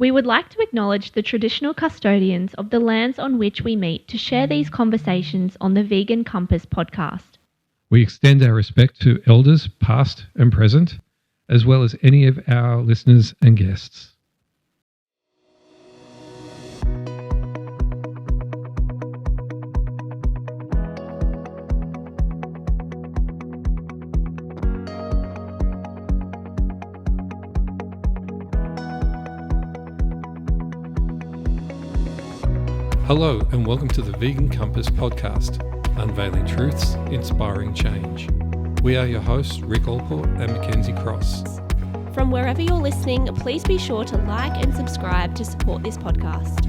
We would like to acknowledge the traditional custodians of the lands on which we meet to share these conversations on the Vegan Compass podcast. We extend our respect to elders past and present, as well as any of our listeners and guests. Hello and welcome to the Vegan Compass podcast, unveiling truths, inspiring change. We are your hosts, Ric and Mackenzie Cross. From wherever you're listening, please be sure to like and subscribe to support this podcast.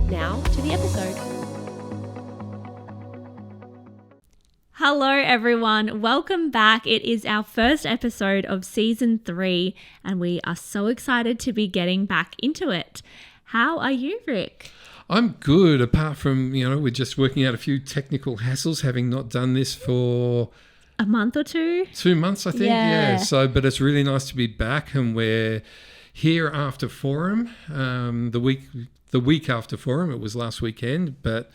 Now to the episode. Hello everyone, welcome back. It is our first episode of season 3 and we are so excited to be getting back into it. How are you, Ric? I'm good, apart from, we're just working out a few technical hassles, having not done this for a month or two. 2 months, I think. Yeah. So, but it's really nice to be back, and we're here after Forum. The week after Forum, it was last weekend, but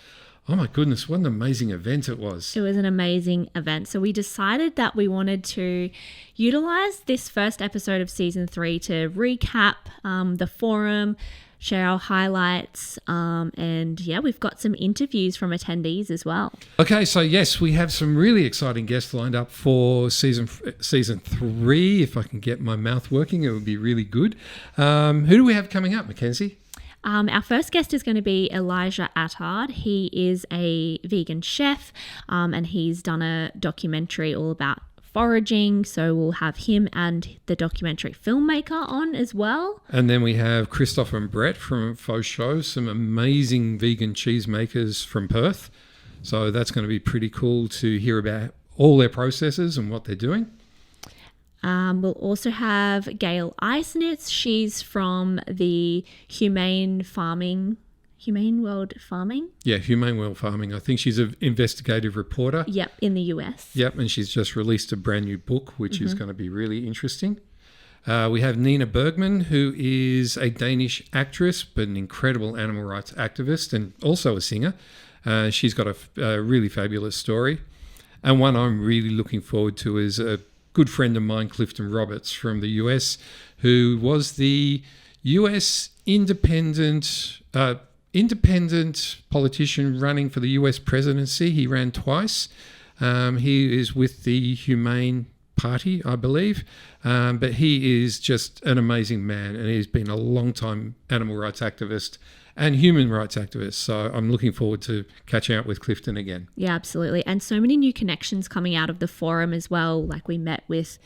oh my goodness, what an amazing event it was. It was an amazing event. So we decided that we wanted to utilize this first episode of season 3 to recap the Forum, share our highlights, and we've got some interviews from attendees as well. Okay, so yes, we have some really exciting guests lined up for season 3. If I can get my mouth working, it would be really good. Who do we have coming up, Mackenzie? Our first guest is going to be Elijah Attard. He is a vegan chef, and he's done a documentary all about foraging, so we'll have him and the documentary filmmaker on as well. And then we have Christoph and Brett from Faux Show, some amazing vegan cheesemakers from Perth. So that's going to be pretty cool to hear about all their processes and what they're doing. We'll also have Gail Eisnitz. She's from the Humane World Farming. Yeah, Humane World Farming. I think she's an investigative reporter. Yep, in the US. Yep, and she's just released a brand new book, which is going to be really interesting. We have Nina Bergman, who is a Danish actress, but an incredible animal rights activist and also a singer. She's got a really fabulous story. And one I'm really looking forward to is a good friend of mine, Clifton Roberts from the US, who was the US independent politician running for the US presidency. He ran twice. He is with the Humane Party, I believe. But he is just an amazing man, and he's been a long-time animal rights activist and human rights activist. So I'm looking forward to catching up with Clifton again. Yeah, absolutely. And so many new connections coming out of the forum as well. Like, we met with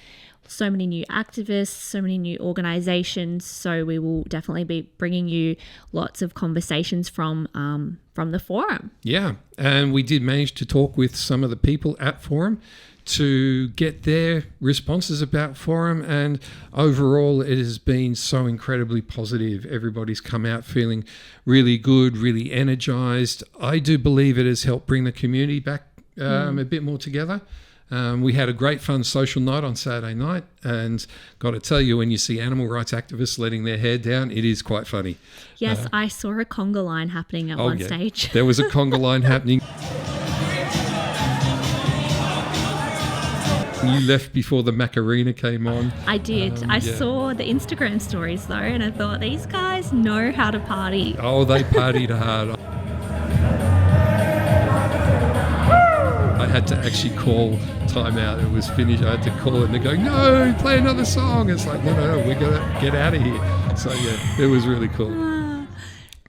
so many new activists, so many new organizations. So we will definitely be bringing you lots of conversations from the forum. Yeah, and we did manage to talk with some of the people at Forum to get their responses about Forum, and overall it has been so incredibly positive. Everybody's come out feeling really good, really energized. I do believe it has helped bring the community back a bit more together. We had a great fun social night on Saturday night, and got to tell you, when you see animal rights activists letting their hair down, it is quite funny. Yes, I saw a conga line happening at one stage. There was a conga line happening. You left before the Macarena came on. I did. I saw the Instagram stories though, and I thought, these guys know how to party. Oh, they partied hard. I had to actually call time out. It was finished. I had to call it, and they go, no, play another song. It's like, no, we got to get out of here. So yeah, it was really cool.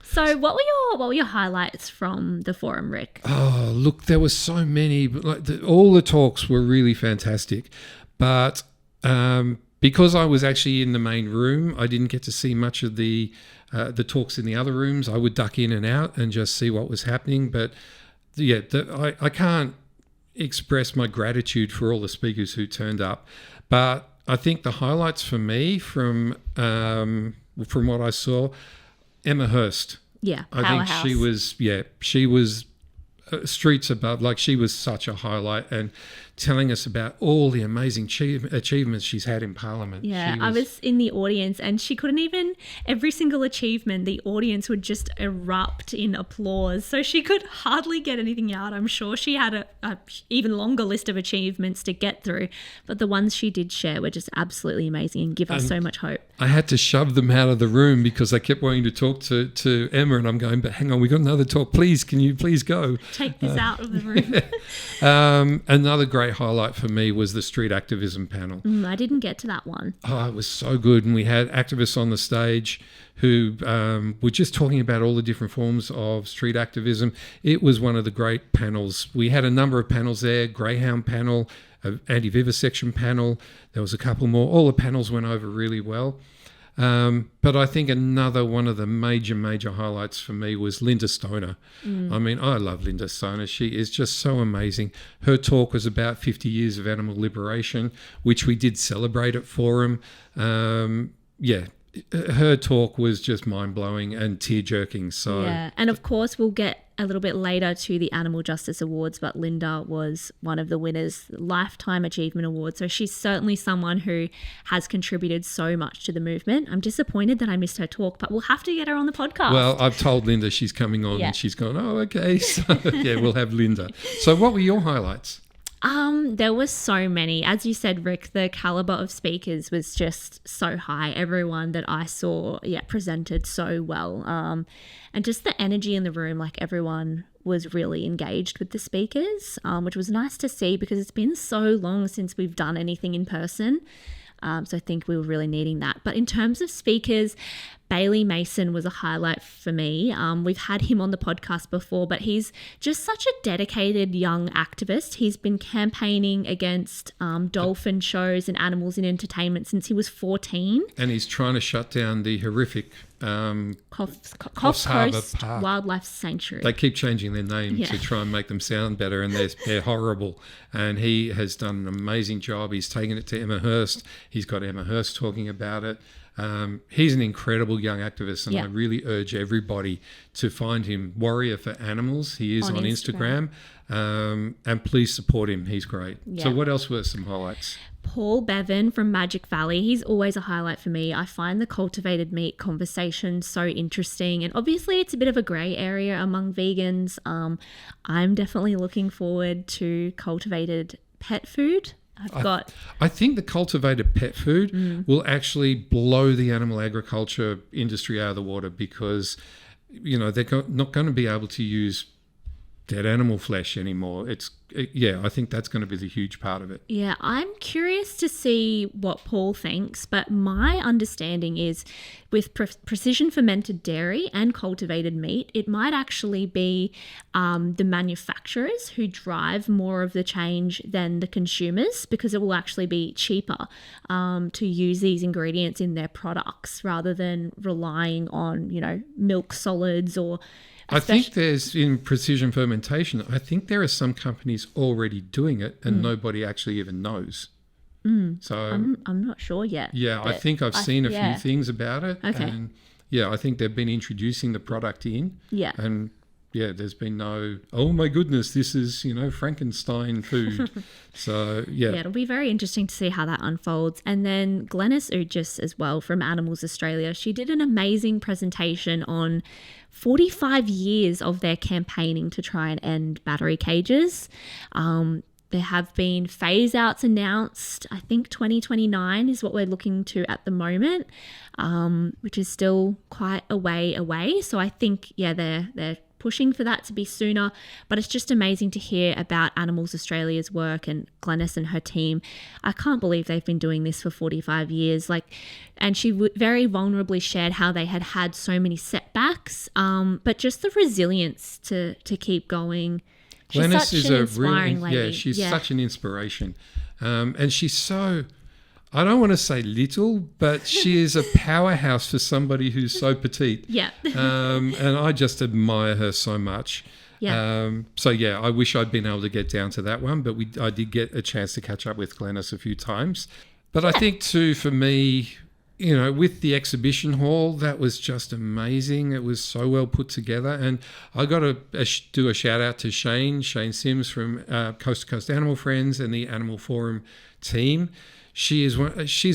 So what were your highlights from the forum, Ric? Oh, look, there were so many. But all the talks were really fantastic. But because I was actually in the main room, I didn't get to see much of the talks in the other rooms. I would duck in and out and just see what was happening. But yeah, I can't express my gratitude for all the speakers who turned up. But I think the highlights for me from what I saw, Emma Hurst. Yeah, I think she was streets above. Like, she was such a highlight, and telling us about all the amazing achievements she's had in Parliament. Yeah, I was in the audience, and she couldn't even, every single achievement, the audience would just erupt in applause. So she could hardly get anything out. I'm sure she had a even longer list of achievements to get through, but the ones she did share were just absolutely amazing and give us so much hope. I had to shove them out of the room because I kept wanting to talk to Emma, and I'm going, but hang on, we got another talk. Please, can you please go? Take this out of the room. Another great highlight for me was the street activism panel. I didn't get to that one. Oh, it was so good. And we had activists on the stage who were just talking about all the different forms of street activism. It was one of the great panels. We had a number of panels there, Greyhound panel, anti-vivisection panel. There was a couple more. All the panels went over really well. But I think another one of the major highlights for me was Linda Stoner. I mean, I love Linda Stoner. She is just so amazing. Her talk was about 50 years of animal liberation, which we did celebrate at Forum. Her talk was just mind-blowing and tear-jerking. So yeah, and of course we'll get a little bit later to the Animal Justice Awards, but Linda was one of the winners, Lifetime Achievement Award. So she's certainly someone who has contributed so much to the movement. I'm disappointed that I missed her talk, but we'll have to get her on the podcast. Well, I've told Linda she's coming on, and she's gone, oh, okay. So yeah, we'll have Linda. So what were your highlights? There were so many. As you said, Rick, the caliber of speakers was just so high. Everyone that I saw, presented so well. And just the energy in the room, like everyone was really engaged with the speakers, which was nice to see because it's been so long since we've done anything in person. So I think we were really needing that. But in terms of speakers, Bailey Mason was a highlight for me. We've had him on the podcast before, but he's just such a dedicated young activist. He's been campaigning against dolphin shows and animals in entertainment since he was 14. And he's trying to shut down the horrific Coffs Coffs Harbour Coast Park. Wildlife Sanctuary. They keep changing their name to try and make them sound better, and they're horrible. And he has done an amazing job. He's taken it to Emma Hurst. He's got Emma Hurst talking about it. He's an incredible young activist, and I really urge everybody to find him. Warrior for Animals. He is on Instagram. And please support him. He's great. Yeah. So what else were some highlights? Paul Bevan from Magic Valley. He's always a highlight for me. I find the cultivated meat conversation so interesting, and obviously it's a bit of a grey area among vegans. I'm definitely looking forward to cultivated pet food. I think the cultivated pet food will actually blow the animal agriculture industry out of the water because, they're not going to be able to use dead animal flesh anymore. I think that's going to be the huge part of it. Yeah, I'm curious to see what Paul thinks, but my understanding is with precision fermented dairy and cultivated meat, it might actually be the manufacturers who drive more of the change than the consumers, because it will actually be cheaper to use these ingredients in their products rather than relying on, milk solids or... I think there's, in precision fermentation, I think there are some companies already doing it and nobody actually even knows. So I'm not sure yet. Yeah, I think I've seen a few things about it. Okay. And I think they've been introducing the product in. Yeah. And there's been no, oh my goodness, this is, Frankenstein food. So, yeah, it'll be very interesting to see how that unfolds. And then Glenys Ugis as well from Animals Australia. She did an amazing presentation on 45 years of their campaigning to try and end battery cages. There have been phase outs announced. I think 2029 is what we're looking to at the moment, which is still quite a way away. So I think, they're pushing for that to be sooner, but it's just amazing to hear about Animals Australia's work and Glenys and her team. I can't believe they've been doing this for 45 years. And she very vulnerably shared how they had so many setbacks, but just the resilience to keep going. Glenys is a real, lady. She's such an inspiration. And she's so, I don't want to say little, but she is a powerhouse for somebody who's so petite. Yeah. And I just admire her so much. Yeah. I wish I'd been able to get down to that one, but I did get a chance to catch up with Glenys a few times. But I think too, for me, with the exhibition hall, that was just amazing. It was so well put together. And I got to do a shout out to Shane Sims from Coast to Coast Animal Friends and the Animal Forum team. She's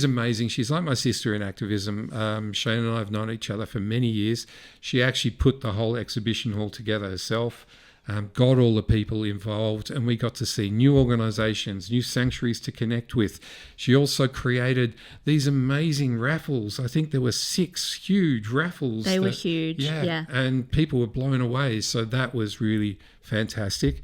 amazing. She's like my sister in activism. Shane and I have known each other for many years. She actually put the whole exhibition hall together herself. Got all the people involved, and we got to see new organisations, new sanctuaries to connect with. She also created these amazing raffles. I think there were 6 huge raffles. They were huge, yeah. And people were blown away. So that was really fantastic.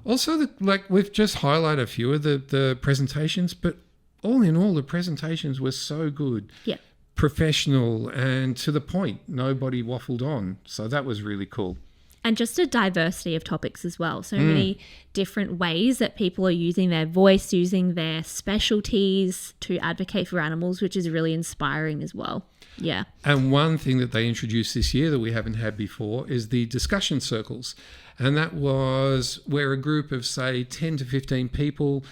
Also, we've just highlighted a few of the presentations, but all in all, the presentations were so good. Yeah. Professional and to the point. Nobody waffled on. So that was really cool. And just a diversity of topics as well. So many different ways that people are using their voice, using their specialties to advocate for animals, which is really inspiring as well. Yeah. And one thing that they introduced this year that we haven't had before is the discussion circles. And that was where a group of, say, 10 to 15 people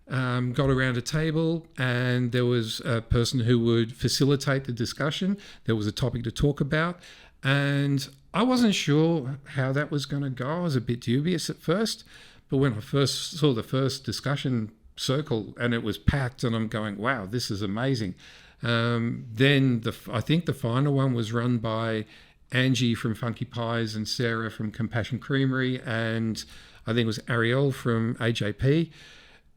got around a table, and there was a person who would facilitate the discussion. There was a topic to talk about. And I wasn't sure how that was going to go. I was a bit dubious at first, but when I first saw the first discussion circle and it was packed, and I'm going, wow, this is amazing. Then I think the final one was run by Angie from Funky Pies and Sarah from Compassion Creamery, and I think it was Ariel from AJP.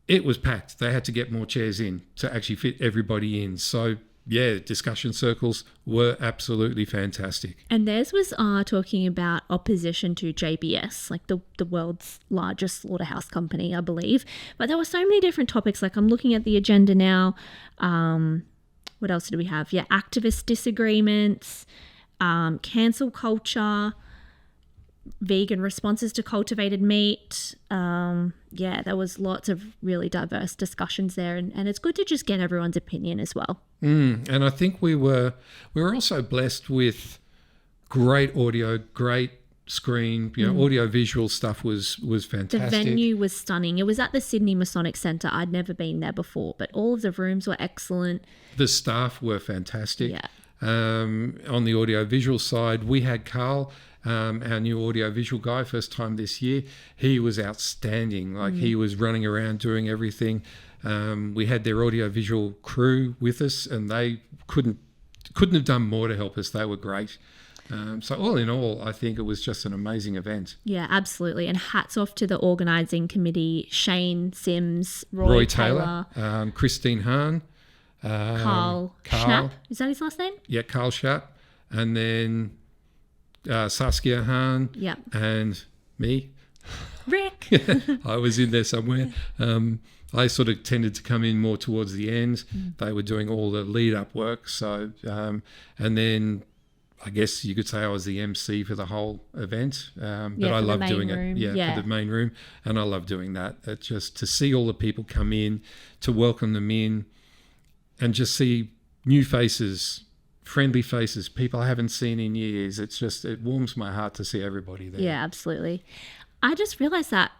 It was packed. They had to get more chairs in to actually fit everybody in. So yeah, discussion circles were absolutely fantastic. And theirs was talking about opposition to JBS, like the world's largest slaughterhouse company, I believe. But there were so many different topics. Like, I'm looking at the agenda now. What else did we have? Yeah, activist disagreements, cancel culture, vegan responses to cultivated meat. There was lots of really diverse discussions there, and it's good to just get everyone's opinion as well. And I think we were also blessed with great audio, great screen, audio visual stuff was fantastic. The venue was stunning. It was at the Sydney Masonic Centre. I'd never been there before, but all of the rooms were excellent. The staff were fantastic. Yeah. On the audio visual side, we had Carl, our new audio visual guy, first time this year. He was outstanding. He was running around doing everything. We had their audio visual crew with us, and they couldn't have done more to help us. They were great. So all in all, I think it was just an amazing event. Yeah, absolutely. And hats off to the organising committee, Shane Sims, Roy Taylor, Christine Hahn, Carl Schnapp. Is that his last name? Yeah, Carl Schnapp. And then Saskia Hahn. Yeah. And me. Rick. I was in there somewhere. I sort of tended to come in more towards the end. They were doing all the lead-up work. So, and then I guess you could say I was the MC for the whole event. But I love doing it. For the main room. And I love doing that. It's just to see all the people come in, to welcome them in, and just see new faces, friendly faces, people I haven't seen in years. It warms my heart to see everybody there. Yeah, absolutely. I just realised that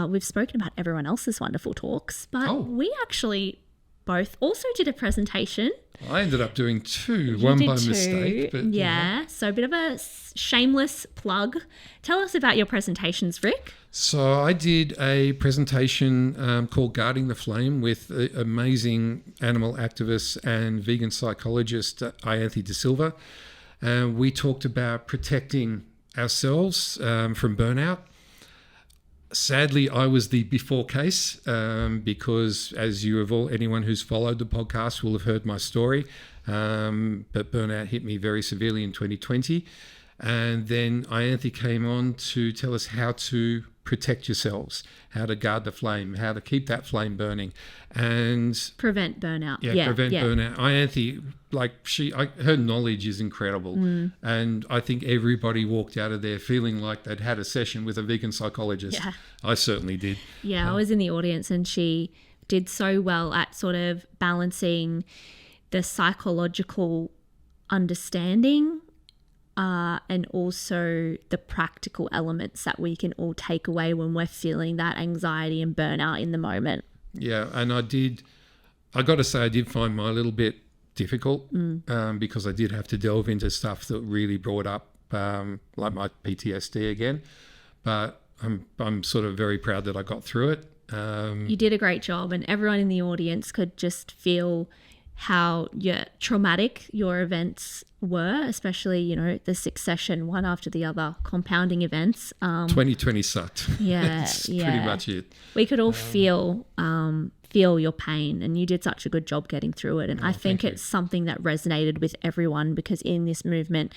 we've spoken about everyone else's wonderful talks, but we actually both also did a presentation. I ended up doing 2, one by mistake. But, so a bit of a shameless plug. Tell us about your presentations, Rick. So I did a presentation called Guarding the Flame with amazing animal activist and vegan psychologist Ianthe De Silva. We talked about protecting ourselves from burnout. Sadly, I was the before case because, as anyone who's followed the podcast will have heard my story, but burnout hit me very severely in 2020. And then Ianthe came on to tell us how to protect yourselves, how to guard the flame, how to keep that flame burning, and prevent burnout. Prevent burnout. Ianthe, her knowledge is incredible, and I think everybody walked out of there feeling like they'd had a session with a vegan psychologist. Yeah. I certainly did. Yeah, I was in the audience, and she did so well at sort of balancing the psychological understanding and also the practical elements that we can all take away when we're feeling that anxiety and burnout in the moment. Yeah, and I got to say, I did find my little bit difficult because I did have to delve into stuff that really brought up like my PTSD again. But I'm sort of very proud that I got through it. You did a great job, and everyone in the audience could just feel how traumatic your events were, especially, you know, the succession, one after the other, compounding events. 2020 sucked. Yeah, That's pretty much it. We could all feel your pain, and you did such a good job getting through it. And I think it's something that resonated with everyone, because in this movement,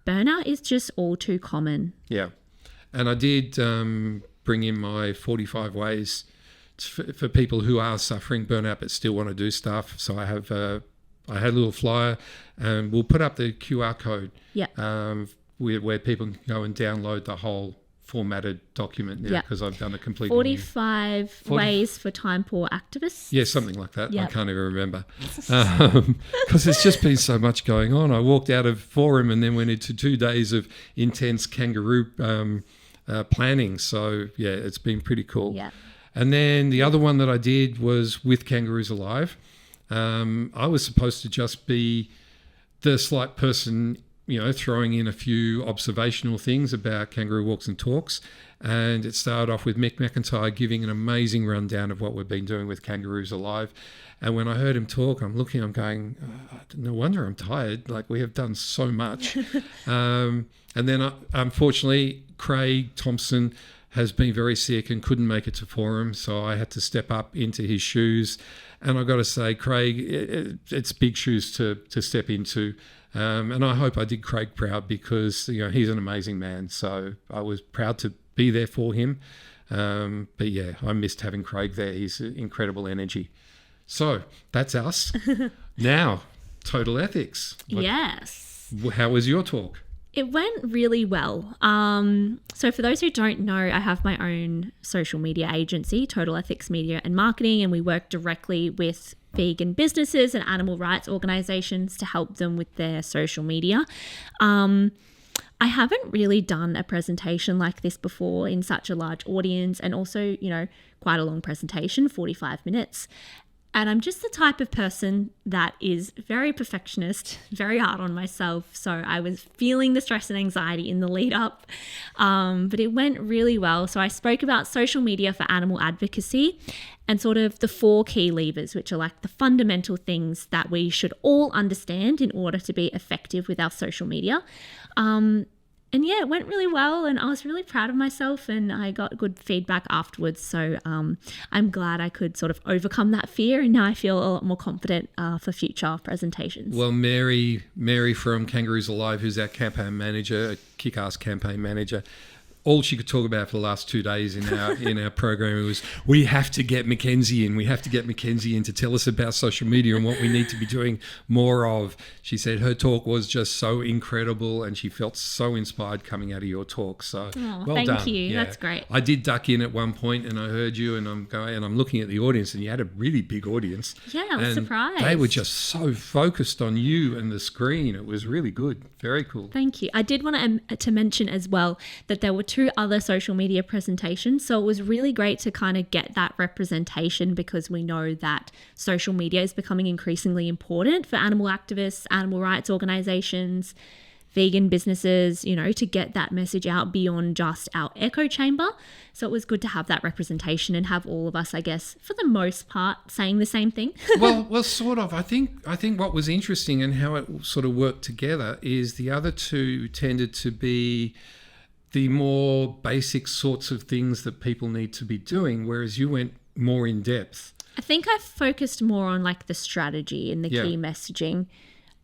burnout is just all too common. Yeah. And I did bring in my 45 ways for people who are suffering burnout but still want to do stuff. So I had a little flyer, and we'll put up the QR code where people can go and download the whole formatted document now, because I've done a complete 45 ways for time poor activists. Yeah, something like that. I can't even remember because there's just been so much going on. I walked out of Forum and then went into 2 days of intense kangaroo planning. So yeah, it's been pretty cool. Yeah. And then the other one that I did was with Kangaroos Alive. I was supposed to just be the slight person, you know, throwing in a few observational things about kangaroo walks and talks. And it started off with Mick McIntyre giving an amazing rundown of what we've been doing with Kangaroos Alive. And when I heard him talk, I'm going, no wonder I'm tired. Like, we have done so much. And then, unfortunately, Craig Thompson has been very sick and couldn't make it to Forum, so I had to step up into his shoes. And I've got to say, Craig, it's big shoes to step into. And I hope I did Craig proud, because, you know, he's an amazing man. So I was proud to be there for him. But yeah, I missed having Craig there. He's incredible energy. So that's us. Now, Total Ethics. Yes. How was your talk? It went really well. So for those who don't know, I have my own social media agency, Total Ethics Media and Marketing, and we work directly with vegan businesses and animal rights organizations to help them with their social media. I haven't really done a presentation like this before in such a large audience, and also, you know, quite a long presentation, 45 minutes. And I'm just the type of person that is very perfectionist, very hard on myself. So I was feeling the stress and anxiety in the lead up, but it went really well. So I spoke about social media for animal advocacy and sort of the 4 key levers, which are like the fundamental things that we should all understand in order to be effective with our social media. And yeah, it went really well, and I was really proud of myself, and I got good feedback afterwards. So I'm glad I could sort of overcome that fear, and now I feel a lot more confident for future presentations. Well, Mary from Kangaroos Alive, who's our campaign manager, a kick-ass campaign manager, all she could talk about for the last 2 days in our program was, we have to get Mackenzie in. We have to get Mackenzie in to tell us about social media and what we need to be doing more of. She said her talk was just so incredible, and she felt so inspired coming out of your talk. So well thank done. you. Yeah. That's great. I did duck in at one point, and I heard you, and I'm looking at the audience, and you had a really big audience. Yeah, I was surprised. They were just so focused on you and the screen. It was really good. Very cool. Thank you. I did want to mention as well that there were 2 other social media presentations. So it was really great to kind of get that representation, because we know that social media is becoming increasingly important for animal activists, animal rights organizations, vegan businesses, you know, to get that message out beyond just our echo chamber. So it was good to have that representation and have all of us, I guess, for the most part, saying the same thing. well, sort of. I think what was interesting and how it sort of worked together is the other 2 tended to be the more basic sorts of things that people need to be doing, whereas you went more in depth. I think I focused more on like the strategy and the key messaging.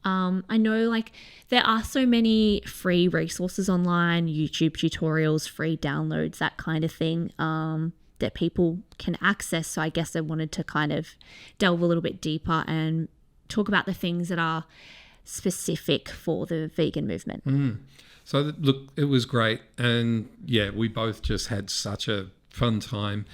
I know like there are so many free resources online, YouTube tutorials, free downloads, that kind of thing, that people can access. So I guess I wanted to kind of delve a little bit deeper and talk about the things that are specific for the vegan movement. So look, it was great. And yeah, we both just had such a fun time.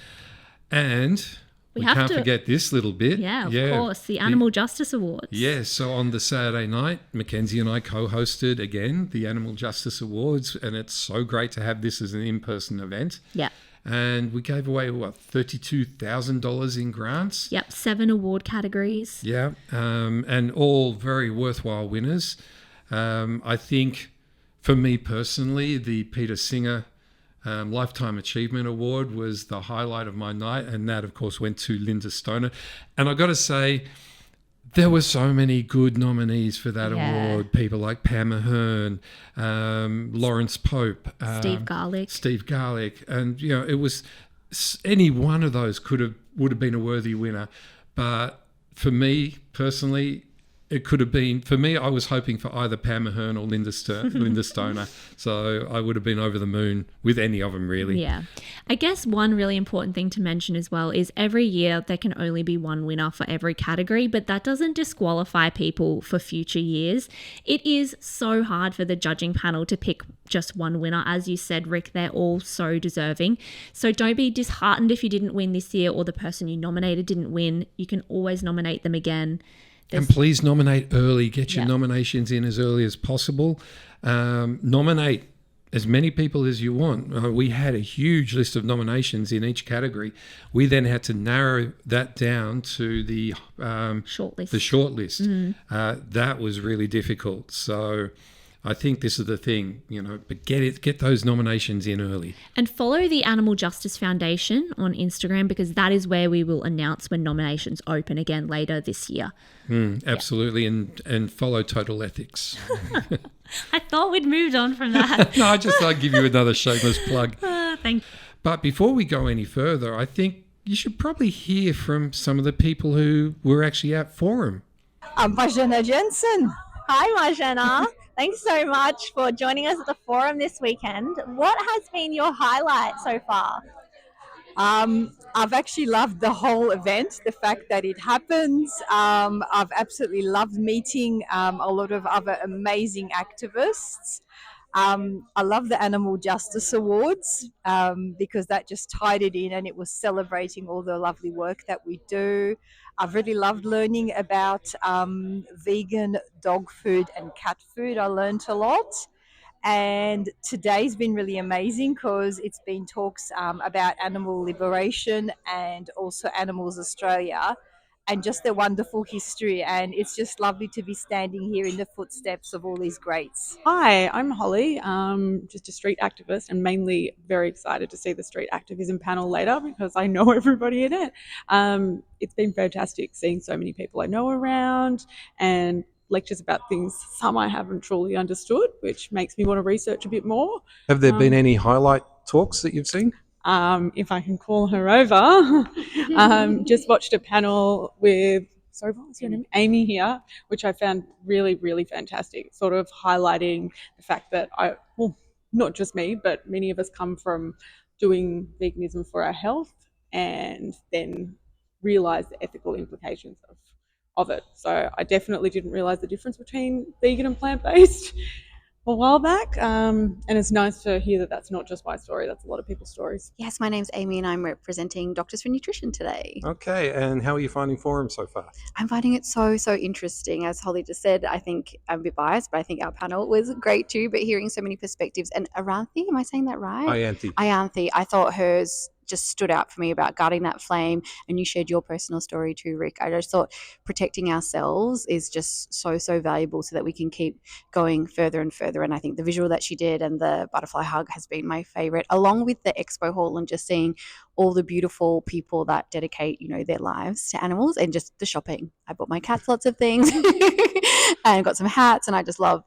And we can't forget this little bit. Yeah, of course, the Animal Justice Awards. Yeah, so on the Saturday night, Mackenzie and I co-hosted again the Animal Justice Awards, and it's so great to have this as an in-person event. Yeah. and we gave away, $32,000 in grants. Yep, 7 award categories. Yeah, and all very worthwhile winners. I think for me personally, the Peter Singer Lifetime Achievement Award was the highlight of my night, and that, of course, went to Linda Stoner. And I've got to say, there were so many good nominees for that award. People like Pam Ahern, Lawrence Pope, Steve Garlick, and it was any one of those would have been a worthy winner. But for me personally, it could have been, for me, I was hoping for either Pam Ahern or Linda Stoner. So I would have been over the moon with any of them, really. Yeah. I guess one really important thing to mention as well is every year there can only be one winner for every category, but that doesn't disqualify people for future years. It is so hard for the judging panel to pick just one winner. As you said, Rick, they're all so deserving. So don't be disheartened if you didn't win this year or the person you nominated didn't win. You can always nominate them again. And please nominate early. Get your nominations in as early as possible. Nominate as many people as you want. We had a huge list of nominations in each category. We then had to narrow that down to the shortlist. The shortlist. That was really difficult. So I think this is the thing, but get those nominations in early. And follow the Animal Justice Foundation on Instagram, because that is where we will announce when nominations open again later this year. Absolutely. And follow Total Ethics. I thought we'd moved on from that. No, I just thought I'd give you another shameless plug. Thank you. But before we go any further, I think you should probably hear from some of the people who were actually at Forum. I'm Marjana Jensen. Hi, Marjana. Thanks so much for joining us at the Forum this weekend. What has been your highlight so far? I've actually loved the whole event, the fact that it happens. I've absolutely loved meeting a lot of other amazing activists. I love the Animal Justice Awards because that just tied it in and it was celebrating all the lovely work that we do. I've really loved learning about vegan dog food and cat food. I learned a lot. And today's been really amazing because it's been talks about animal liberation and also Animals Australia and just their wonderful history. And it's just lovely to be standing here in the footsteps of all these greats. Hi, I'm Holly, just a street activist and mainly very excited to see the street activism panel later because I know everybody in it. It's been fantastic seeing so many people I know around and lectures about things some I haven't truly understood, which makes me want to research a bit more. Have there been any highlight talks that you've seen? If I can call her over, just watched a panel with, sorry, what was your name? Amy here, which I found really, really fantastic, sort of highlighting the fact that not just me, but many of us come from doing veganism for our health and then realise the ethical implications of it. So I definitely didn't realise the difference between vegan and plant-based a while back. And it's nice to hear that that's not just my story, that's a lot of people's stories. Yes, my name's Amy and I'm representing Doctors for Nutrition today. Okay, and how are you finding Forum so far? I'm finding it so interesting. As Holly just said, I think I'm a bit biased, but I think our panel was great too, but hearing so many perspectives. And Aranthi, am I saying that right? Ayanthi, I thought hers just stood out for me about guarding that flame, and you shared your personal story too, Rick. I just thought protecting ourselves is just so valuable so that we can keep going further and further. And I think the visual that she did and the butterfly hug has been my favorite, along with the expo hall and just seeing all the beautiful people that dedicate, their lives to animals, and just the shopping. I bought my cats lots of things and got some hats, and I just love,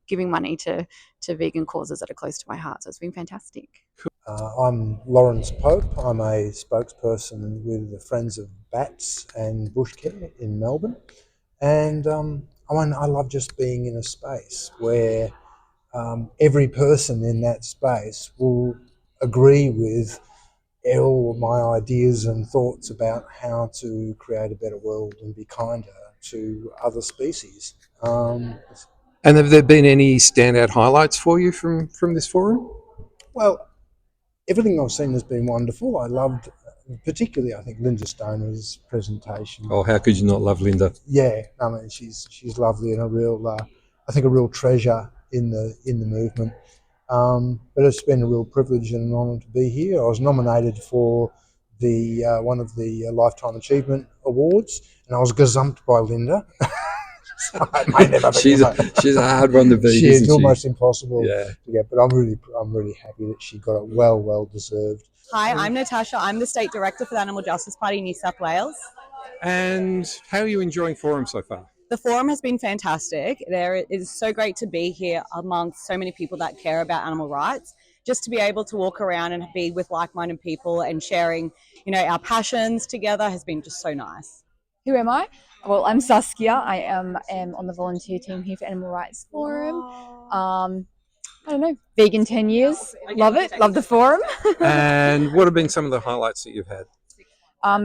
giving money to vegan causes that are close to my heart. So it's been fantastic. I'm Lawrence Pope. I'm a spokesperson with the Friends of Bats and Bushcare in Melbourne. And I love just being in a space where every person in that space will agree with all my ideas and thoughts about how to create a better world and be kinder to other species. And have there been any standout highlights for you from this forum? Well, everything I've seen has been wonderful. I loved, particularly, I think, Linda Stoner's presentation. Oh, how could you not love Linda? Yeah, I mean, she's lovely and a real treasure in the movement. But it's been a real privilege and an honour to be here. I was nominated for the one of the Lifetime Achievement Awards, and I was gazumped by Linda. So I may never be she's a hard one to beat, it's isn't almost she? impossible Yeah. to get, but I'm really happy that she got it well deserved. Hi, I'm Natasha. I'm the State Director for the Animal Justice Party New South Wales. And how are you enjoying Forum so far? The forum has been fantastic. It is so great to be here amongst so many people that care about animal rights. Just to be able to walk around and be with like-minded people and sharing, our passions together has been just so nice. Who am I? Well, I'm Saskia. I am on the volunteer team here for Animal Rights Forum. I don't know, vegan 10 years. Love it. Love the forum. And what have been some of the highlights that you've had?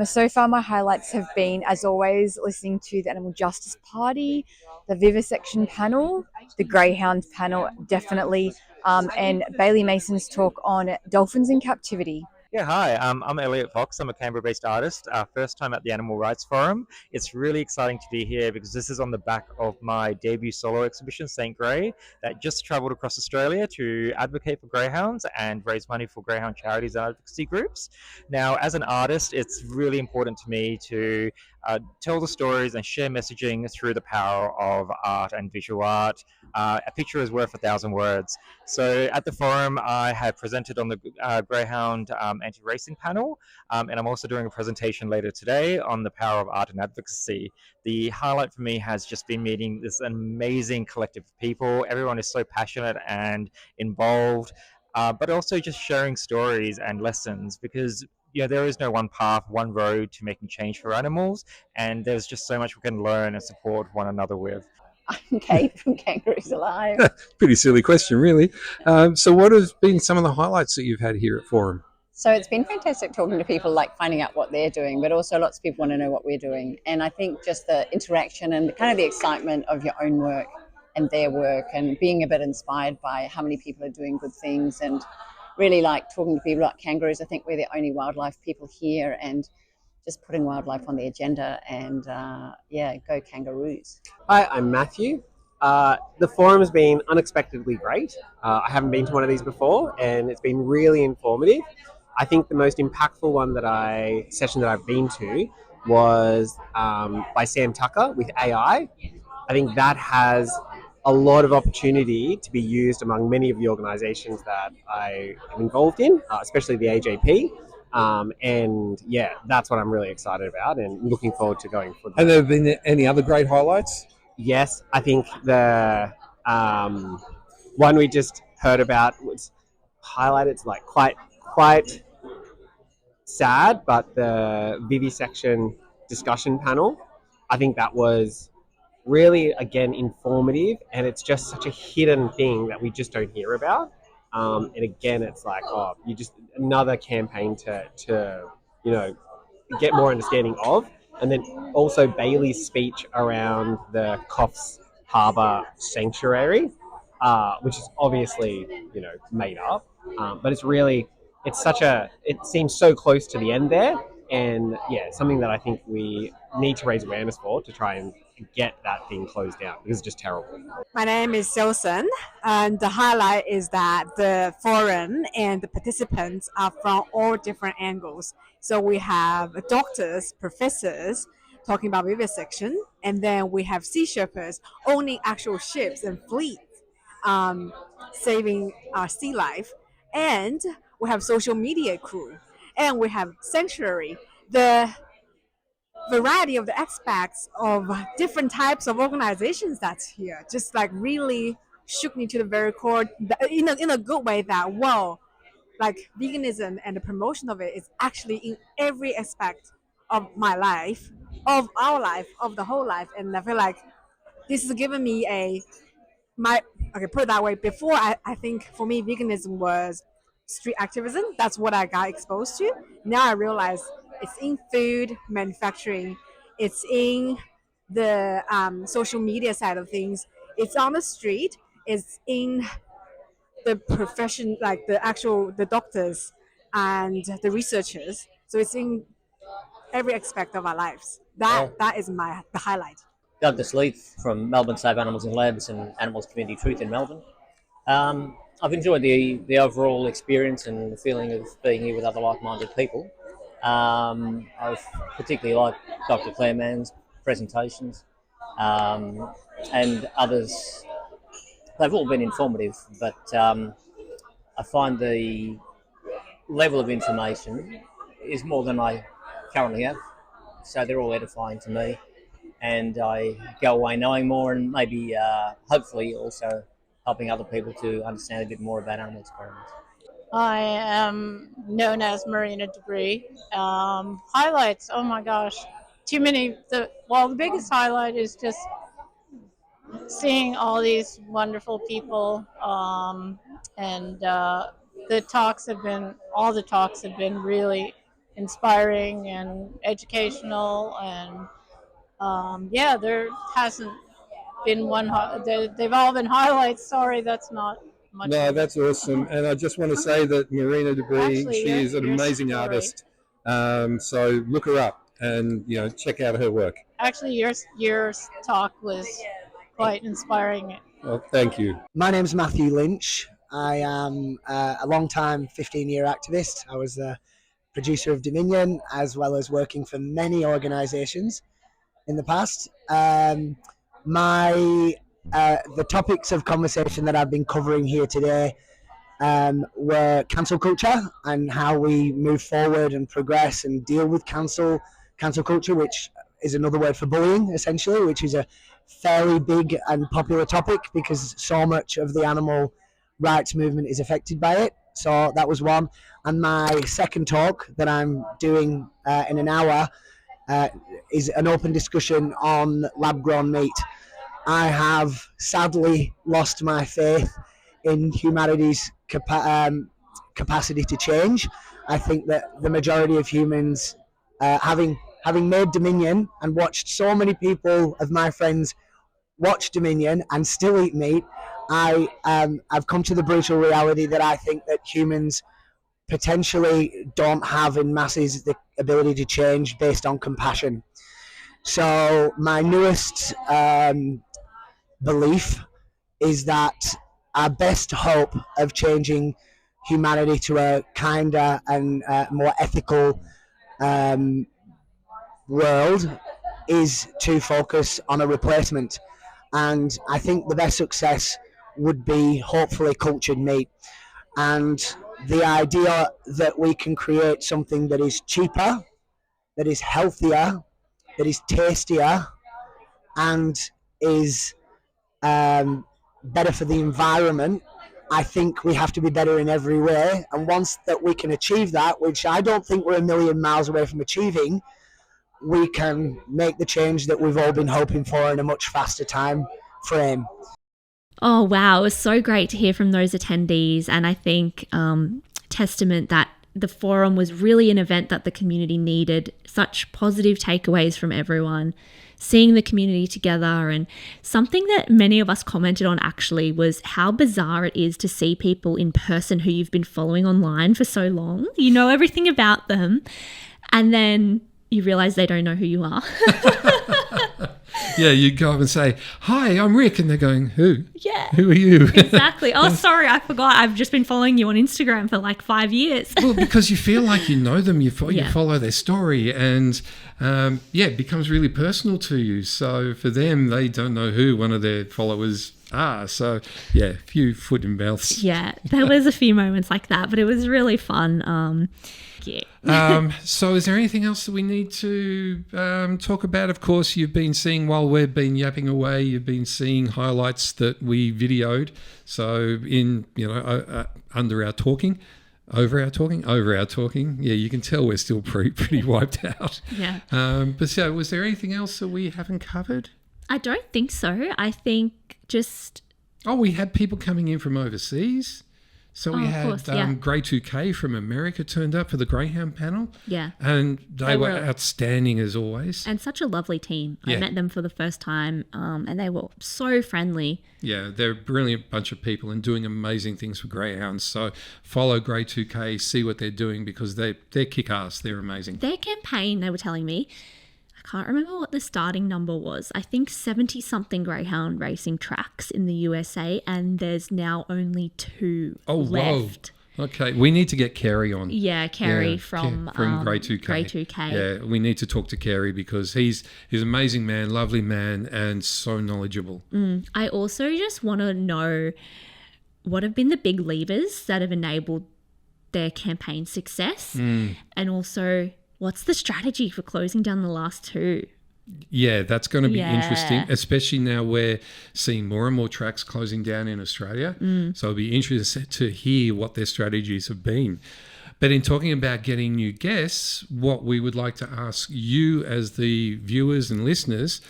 So far, my highlights have been, as always, listening to the Animal Justice Party, the Vivisection panel, the Greyhound panel, definitely, and Bailey Mason's talk on dolphins in captivity. Yeah, hi, I'm Elliot Fox. I'm a Canberra-based artist. First time at the Animal Rights Forum. It's really exciting to be here because this is on the back of my debut solo exhibition, St. Grey, that just travelled across Australia to advocate for greyhounds and raise money for greyhound charities and advocacy groups. Now, as an artist, it's really important to me to tell the stories and share messaging through the power of art and visual art. A picture is worth 1,000 words. So at the forum, I have presented on the Greyhound anti-racing panel, and I'm also doing a presentation later today on the power of art and advocacy. The highlight for me has just been meeting this amazing collective of people. Everyone is so passionate and involved, but also just sharing stories and lessons, because there is no one path, one road to making change for animals, and there's just so much we can learn and support one another with. I'm Kate from Kangaroos Alive. Pretty silly question, really. So what have been some of the highlights that you've had here at Forum? So it's been fantastic talking to people, like finding out what they're doing, but also lots of people want to know what we're doing. And I think just the interaction and kind of the excitement of your own work and their work, and being a bit inspired by how many people are doing good things, and really like talking to people like kangaroos. I think we're the only wildlife people here, and just putting wildlife on the agenda, and go kangaroos. Hi, I'm Matthew. The forum has been unexpectedly great. I haven't been to one of these before, and it's been really informative. I think the most impactful session that I've been to was by Sam Tucker with AI. I think that has a lot of opportunity to be used among many of the organisations that I am involved in, especially the AJP. And yeah, that's what I'm really excited about and looking forward to going for. And there have been any other great highlights? Yes, I think the one we just heard about was highlighted. It's like quite sad, but the vivisection discussion panel, I think that was really, again, informative, and it's just such a hidden thing that we just don't hear about. And again, it's like, you just another campaign to get more understanding of. And then also Bailey's speech around the Coffs Harbour Sanctuary, which is obviously made up, but it seems so close to the end there, and something that I think we need to raise awareness for to try and get that thing closed down, because it's just terrible. My name is Silson, and the highlight is that the forum and the participants are from all different angles. So we have doctors, professors talking about vivisection, and then we have sea shepherds owning actual ships and fleets, saving our sea life, and we have social media crew, and we have sanctuary. The variety of the aspects of different types of organizations that's here just like really shook me to the very core, in a good way, that like veganism and the promotion of it is actually in every aspect of my life, of our life, of the whole life. And I feel like this has given me put it that way. Before, I think for me veganism was street activism. That's what I got exposed to. Now I realize it's in food manufacturing, it's in the social media side of things, it's on the street, it's in the profession, like the doctors and the researchers. So it's in every aspect of our lives. That is the highlight. Douglas Leith from Melbourne Save Animals in Labs and Animals Community Truth in Melbourne. I've enjoyed the overall experience and the feeling of being here with other like-minded people. I've particularly liked Dr. Claire Mann's presentations, and others. They've all been informative, but I find the level of information is more than I currently have. So they're all edifying to me, and I go away knowing more, and maybe hopefully also helping other people to understand a bit more about animal experiments. I am known as Marina Debris. Highlights, oh my gosh, too many. The biggest highlight is just seeing all these wonderful people, and all the talks have been really inspiring and educational, and there hasn't been one. They've all been highlights. Sorry, that's not much. No, that's awesome. And I just want to say that Marina Debris, she is an amazing artist. So look her up and check out her work. Actually, your talk was quite inspiring. Well, thank you. My name's Matthew Lynch. I am a long-time 15-year activist. I was the producer of Dominion, as well as working for many organisations in the past. The topics of conversation that I've been covering here today were cancel culture and how we move forward and progress and deal with cancel culture, which is another word for bullying, essentially, which is a fairly big and popular topic because so much of the animal rights movement is affected by it. So that was one. And my second talk that I'm doing in an hour is an open discussion on lab-grown meat. I have sadly lost my faith in humanity's capacity to change. I think that the majority of humans, having made Dominion and watched so many people of my friends watch Dominion and still eat meat, I've come to the brutal reality that I think that humans potentially don't have in masses the ability to change based on compassion. So my newest belief is that our best hope of changing humanity to a kinder and more ethical world is to focus on a replacement. And I think the best success would be hopefully cultured meat. And the idea that we can create something that is cheaper, that is healthier, that is tastier, and is better for the environment, I think we have to be better in every way. And once that we can achieve that, which I don't think we're a million miles away from achieving, we can make the change that we've all been hoping for in a much faster time frame. Oh, wow. It was so great to hear from those attendees. And I think testament that the forum was really an event that the community needed. Such positive takeaways from everyone, seeing the community together. And something that many of us commented on actually was how bizarre it is to see people in person who you've been following online for so long. You know everything about them. And then you realize they don't know who you are. Yeah, you go up and say, "Hi, I'm Rick," and they're going, "Who? Yeah. Who are you?" Exactly. Oh, sorry, I forgot. I've just been following you on Instagram for like 5 years. Well, because you feel like you know them, you follow their story, and it becomes really personal to you. So for them, they don't know who one of their followers are. So yeah, a few foot and mouths. Yeah, there was a few moments like that, but it was really fun. So is there anything else that we need to talk about? Of course, you've been seeing, while we've been yapping away, you've been seeing highlights that we videoed. So in, over our talking. Yeah, you can tell we're still pretty wiped out. Yeah. But so was there anything else that we haven't covered? I don't think so. I think just... Oh, we had people coming in from overseas. So we had Grey 2K from America turned up for the Greyhound panel. Yeah. And they were outstanding as always. And such a lovely team. Yeah. I met them for the first time and they were so friendly. Yeah, they're a brilliant bunch of people and doing amazing things for Greyhounds. So follow Grey 2K, see what they're doing because they're kick-ass. They're amazing. Their campaign, they were telling me, I can't remember what the starting number was. I think 70 something greyhound racing tracks in the USA, and there's now only 2 left. Whoa. Okay, we need to get Kerry on. Yeah, Kerry from Grey 2K. Grey 2K. Yeah, we need to talk to Kerry because he's an amazing man, lovely man, and so knowledgeable. I also just want to know what have been the big levers that have enabled their campaign success, and also what's the strategy for closing down the last 2? Yeah, that's going to be interesting, especially now we're seeing more and more tracks closing down in Australia. So it'll be interesting to hear what their strategies have been. But in talking about getting new guests, what we would like to ask you as the viewers and listeners,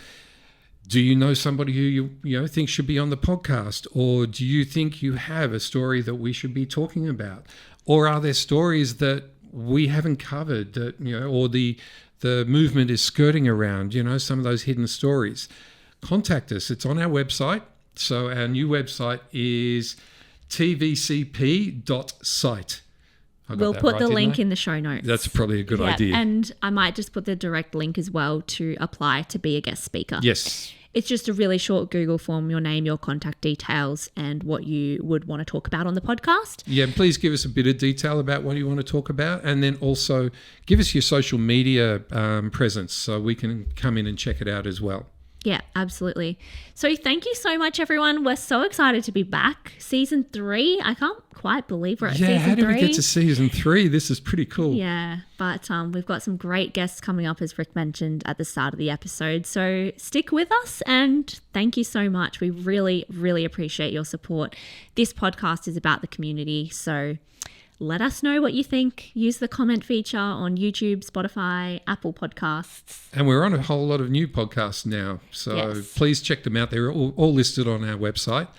do you know somebody who you think should be on the podcast? Or do you think you have a story that we should be talking about? Or are there stories that we haven't covered that, or the movement is skirting around, some of those hidden stories? Contact us. It's on our website. So our new website is tvcp.site. We'll put the link in the show notes. That's probably a good idea. And I might just put the direct link as well to apply to be a guest speaker. Yes. It's just a really short Google form, your name, your contact details, and what you would want to talk about on the podcast. Yeah, please give us a bit of detail about what you want to talk about, and then also give us your social media presence so we can come in and check it out as well. Yeah, absolutely. So thank you so much, everyone. We're so excited to be back. Season 3. I can't quite believe we're at season 3. Yeah, how did we get to season 3? This is pretty cool. Yeah, but we've got some great guests coming up, as Rick mentioned at the start of the episode. So stick with us, and thank you so much. We really, really appreciate your support. This podcast is about the community, so let us know what you think. Use the comment feature on YouTube, Spotify, Apple Podcasts. And we're on a whole lot of new podcasts now, so please check them out. They're all listed on our website.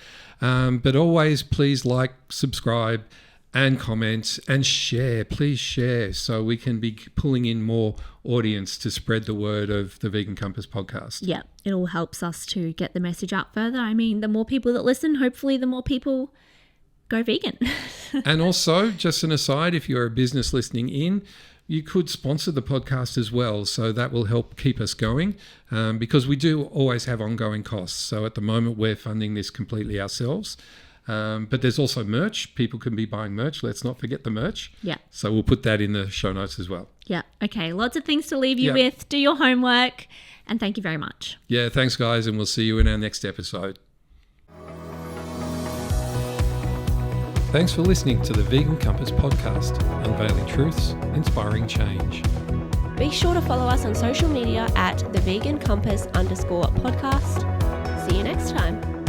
But always please like, subscribe, and comment, and share. Please share so we can be pulling in more audience to spread the word of the Vegan Compass podcast. Yeah, it all helps us to get the message out further. I mean, the more people that listen, hopefully the more people go vegan. And also, just an aside, if you're a business listening in, you could sponsor the podcast as well. So that will help keep us going because we do always have ongoing costs. So at the moment, we're funding this completely ourselves. But there's also merch. People can be buying merch. Let's not forget the merch. Yeah. So we'll put that in the show notes as well. Yeah. Okay. Lots of things to leave you with. Do your homework. And thank you very much. Yeah. Thanks, guys. And we'll see you in our next episode. Thanks for listening to the Vegan Compass podcast, unveiling truths, inspiring change. Be sure to follow us on social media at @thevegancompass_podcast. See you next time.